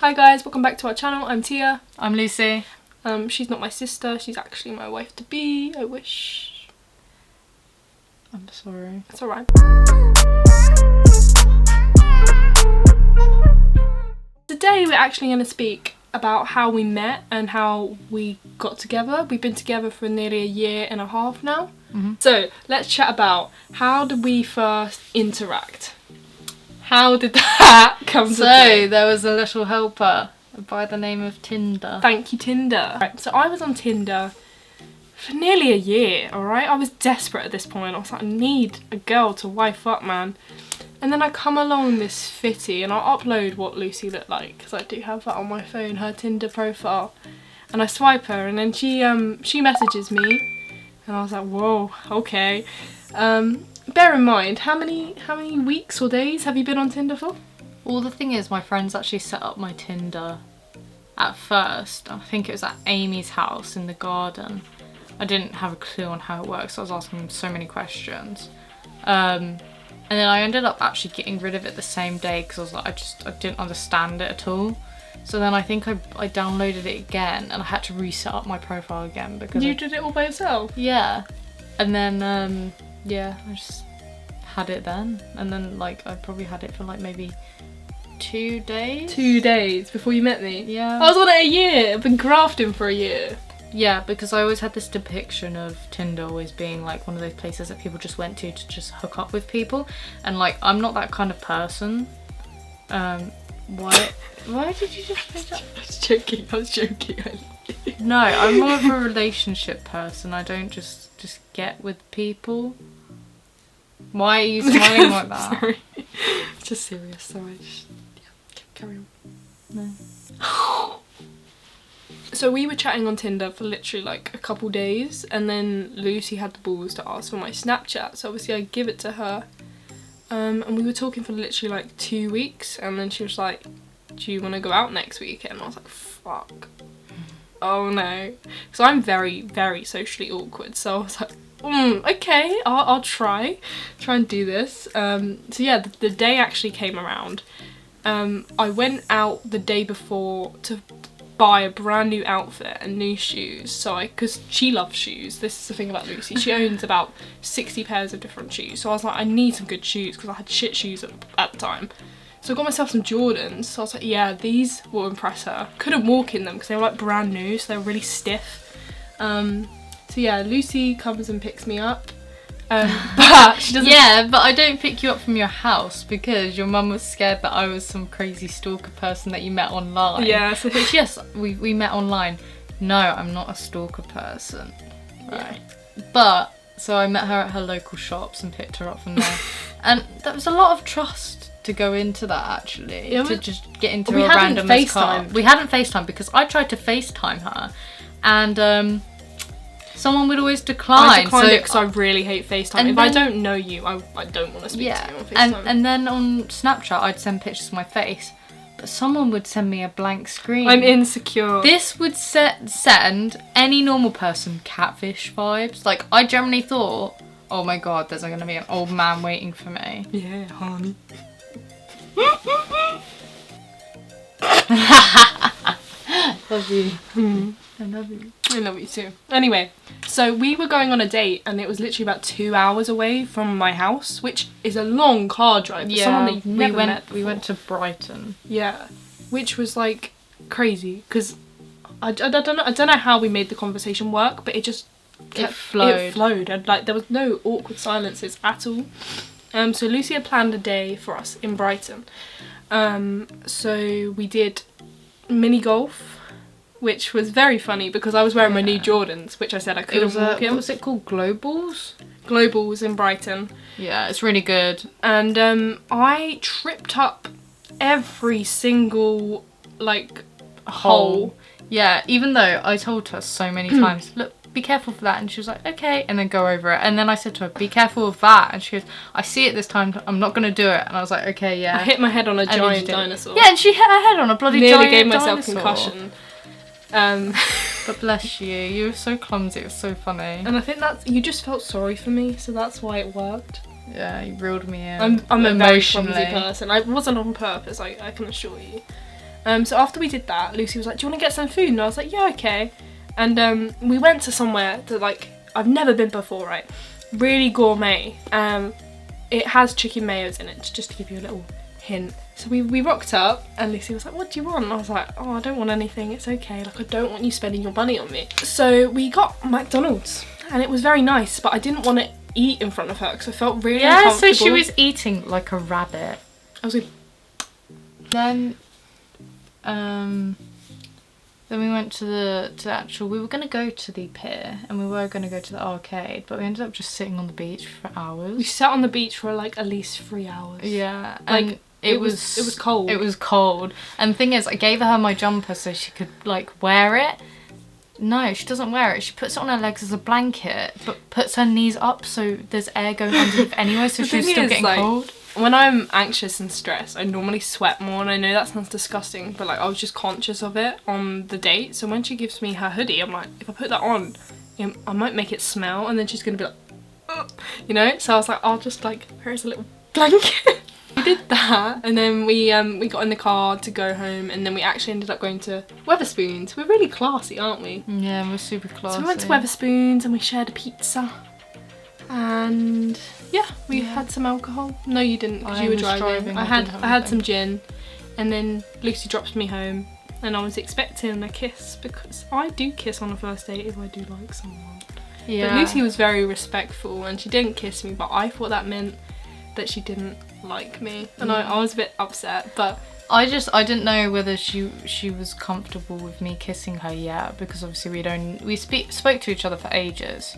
Hi guys, welcome back to our channel. I'm Tia. I'm Lucy. She's not my sister, she's actually my wife-to-be, I wish. I'm sorry. It's alright. Today we're actually going to speak about how we met and how we got together. We've been together for nearly a year and a half now. So let's chat about how did we first interact? How did that come to play? So there was a little helper by the name of Tinder. Thank you, Tinder. Right, so I was on Tinder for nearly a year, alright? I was desperate at this point. I was like, I need a girl to wife up, man. And then I come along this fitty and I'll upload what Lucy looked like because I do have that on my phone, her Tinder profile. And I swipe her and then she messages me and I was like, whoa, okay. Bear in mind, how many weeks or days have you been on Tinder for? Well, the thing is, my friends actually set up my Tinder at first. I think it was at Amy's house in the garden. I didn't have a clue on how it works, so I was asking them so many questions. And then I ended up actually getting rid of it the same day because I was like, I didn't understand it at all. So then I think I downloaded it again and I had to reset up my profile again because You did it all by yourself? Yeah. And then yeah, I just had it then. And then like I probably had it for like maybe 2 days. 2 days before you met me? Yeah. I was on it a year. I've been grafting for a year. Yeah, because I always had this depiction of Tinder always being like one of those places that people just went to just hook up with people. And like, I'm not that kind of person. Why did you just say that? I was joking. No, I'm more of a relationship person. I don't just get with people. Why are you smiling like that? Sorry. It's just serious, sorry. Carry on. No. So we were chatting on Tinder for literally like a couple days and then Lucy had the balls to ask for my Snapchat, so obviously I give it to her. And we were talking for literally like 2 weeks and then she was like, do you want to go out next weekend? I was like, fuck. Oh no. So I'm very, very socially awkward, so I was like, okay, I'll try and do this. So yeah, the day actually came around. I went out the day before to buy a brand new outfit and new shoes, so because she loves shoes. This is the thing about Lucy, she owns about 60 pairs of different shoes, so I was like, I need some good shoes because I had shit shoes at the time. So I got myself some Jordans, so I was like, yeah, these will impress her. Couldn't walk in them because they were like brand new, so they were really stiff. So yeah, Lucy comes and picks me up. But she doesn't. Yeah, but I don't pick you up from your house because your mum was scared that I was some crazy stalker person that you met online. Yeah. So which, yes, we met online. No, I'm not a stalker person. Right. But so I met her at her local shops and picked her up from there, and there was a lot of trust to go into that actually. Yeah, to just get into we a hadn't random car. FaceTimed. We hadn't FaceTime because I tried to FaceTime her, and someone would always decline. I declined it because I really hate FaceTime. If I then, don't know you, I don't want to speak to you on FaceTime. and then on Snapchat I'd send pictures of my face, but someone would send me a blank screen. I'm insecure. This would send any normal person catfish vibes. Like, I generally thought, oh my god, there's going to be an old man waiting for me. Yeah, honey. Love you. I love you. I love you too. Anyway, so we were going on a date and it was literally about 2 hours away from my house, which is a long car drive for someone that you've never met before. We went to Brighton. Yeah, which was like crazy because I don't know how we made the conversation work, but it just flowed. It flowed and like there was no awkward silences at all. So Lucy had planned a day for us in Brighton. So we did mini golf, which was very funny because I was wearing my new Jordans, which I said I couldn't walk in. What was it called? Globals? Globals in Brighton. Yeah, it's really good. And I tripped up every single like hole. Yeah, even though I told her so many times, look, be careful for that, and she was like, okay, and then go over it. And then I said to her, be careful of that, and she goes, I see it this time, I'm not gonna do it. And I was like, okay, yeah. I hit my head on a giant dinosaur. Yeah, and she hit her head on a bloody Nearly giant gave myself dinosaur. concussion. But bless you, you were so clumsy, it was so funny. And I think that you just felt sorry for me, so that's why it worked. Yeah, you reeled me in. I'm a very clumsy person. I wasn't on purpose, I can assure you. So after we did that, Lucy was like, do you want to get some food? And I was like, yeah, okay. And we went to somewhere that, like, I've never been before, right? Really gourmet. It has chicken mayos in it, just to give you a little hint. So we rocked up and Lucy was like, what do you want? And I was like, oh, I don't want anything, it's okay. Like, I don't want you spending your money on me. So we got McDonald's and it was very nice, but I didn't want to eat in front of her because I felt really uncomfortable. Yeah, so she was eating like a rabbit. I was like... Then we went to the actual, we were going to go to the pier and we were going to go to the arcade, but we ended up just sitting on the beach for hours. We sat on the beach for like at least 3 hours. Yeah. Like, and it was cold. It was cold. And the thing is, I gave her my jumper so she could like wear it. No, she doesn't wear it. She puts it on her legs as a blanket, but puts her knees up so there's air going underneath anyway, so she's still getting cold. When I'm anxious and stressed, I normally sweat more, and I know that sounds disgusting, but like I was just conscious of it on the date. So when she gives me her hoodie, I'm like, if I put that on, I might make it smell, and then she's gonna be like, ugh, you know. So I was like, I'll just like, here's a little blanket. We did that, and then we got in the car to go home, and then we actually ended up going to Wetherspoons. We're really classy, aren't we? Yeah, we're super classy. So we went to Wetherspoons and we shared a pizza. And yeah, we had some alcohol. No, you didn't, because you were driving. I had some gin, and then Lucy dropped me home, and I was expecting a kiss because I do kiss on a first date if I do like someone. Yeah. But Lucy was very respectful, and she didn't kiss me, but I thought that meant that she didn't like me, and I was a bit upset. But I didn't know whether she was comfortable with me kissing her yet, because obviously we spoke to each other for ages.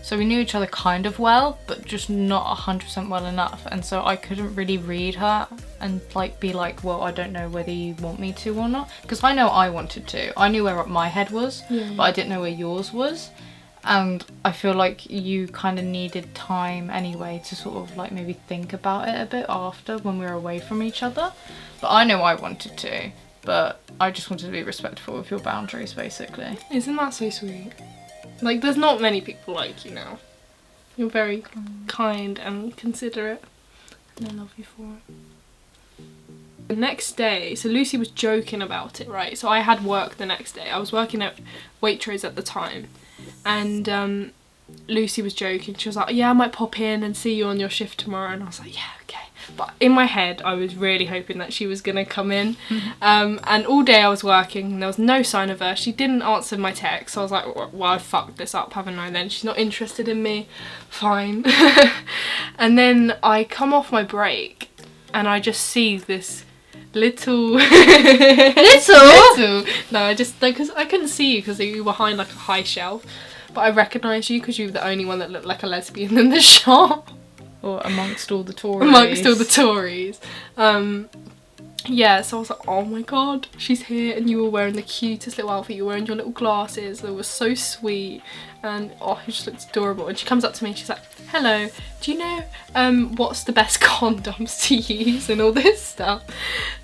So we knew each other kind of well, but just not 100% well enough. And so I couldn't really read her and like be like, well, I don't know whether you want me to or not. Because I know I wanted to. I knew where my head was, but I didn't know where yours was. And I feel like you kind of needed time anyway to sort of like maybe think about it a bit after when we were away from each other. But I know I wanted to, but I just wanted to be respectful of your boundaries, basically. Isn't that so sweet? Like, there's not many people like you now. You're very kind and considerate, and I love you for it. The next day, so Lucy was joking about it, right? So I had work the next day. I was working at Waitrose at the time, and Lucy was joking. She was like, yeah, I might pop in and see you on your shift tomorrow. And I was like, yeah, okay. But in my head, I was really hoping that she was going to come in. And all day I was working and there was no sign of her. She didn't answer my text. So I was like, well, I fucked this up, haven't I? Then she's not interested in me. Fine. And then I come off my break and I just see this little... little? No, because I couldn't see you because you were behind like a high shelf. But I recognised you because you were the only one that looked like a lesbian in the shop. Or amongst all the Tories. Amongst all the Tories. Yeah, so I was like, oh my god, she's here, and you were wearing the cutest little outfit, you were wearing your little glasses, they were so sweet, and oh, you just looked adorable. And she comes up to me and she's like, hello, do you know what's the best condoms to use and all this stuff?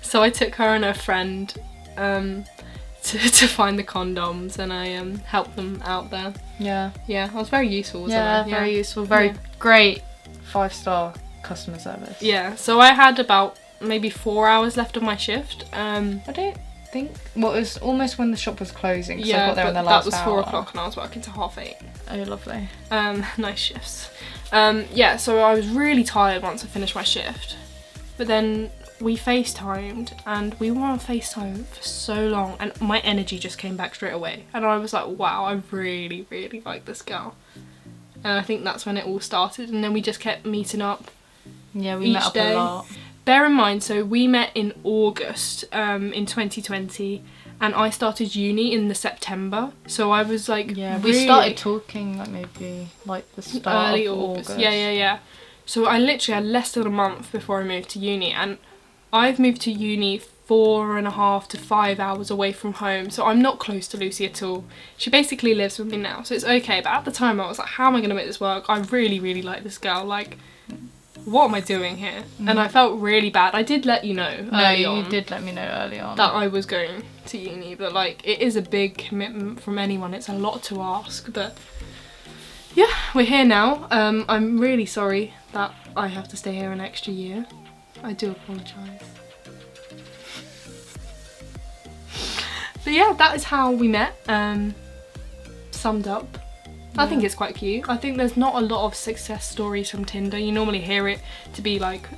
So I took her and her friend to find the condoms, and I helped them out there. Yeah. Yeah, I was very useful, wasn't I? Yeah, very useful, very great 5-star customer service. Yeah, so I had about maybe 4 hours left of my shift. I don't think, well, it was almost when the shop was closing, because I got there in the last hour. That was 4 o'clock and I was working till 8:30. Oh, lovely. Nice shifts. Yeah, so I was really tired once I finished my shift, but then we FaceTimed, and we were on FaceTime for so long, and my energy just came back straight away, and I was like, wow, I really, really like this girl. And I think that's when it all started, and then we just kept meeting up. Yeah, we met up a lot. Bear in mind, so we met in August in 2020, and I started uni in the September, so I was like, yeah, really, we started talking like maybe like the start early of August. Yeah. So I literally had less than a month before I moved to uni, and I've moved to uni 4.5 to 5 hours away from home, so I'm not close to Lucy at all. She basically lives with me now, so it's okay, but at the time I was like, how am I going to make this work? I really, really like this girl, like, what am I doing here? And I felt really bad. I did let you know early on. You did let me know early on. That I was going to uni, but like, it is a big commitment from anyone. It's a lot to ask, but yeah, we're here now. I'm really sorry that I have to stay here an extra year. I do apologise. So yeah, that is how we met. Summed up. I think it's quite cute. I think there's not a lot of success stories from Tinder. You normally hear it to be like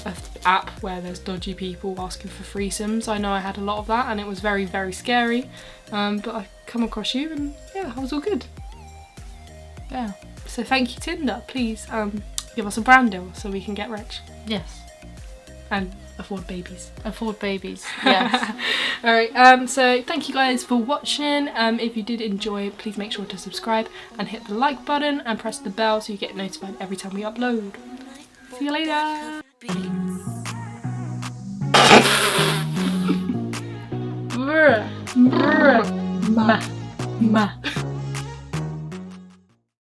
an app where there's dodgy people asking for threesomes. I know I had a lot of that and it was very, very scary. But I come across you and yeah, I was all good. Yeah. So thank you, Tinder. Please give us a brand deal so we can get rich. Yes. And afford babies. Afford babies. Yes. Alright, so thank you guys for watching. If you did enjoy, please make sure to subscribe and hit the like button and press the bell so you get notified every time we upload. See you later. Brr, brr, ma, ma.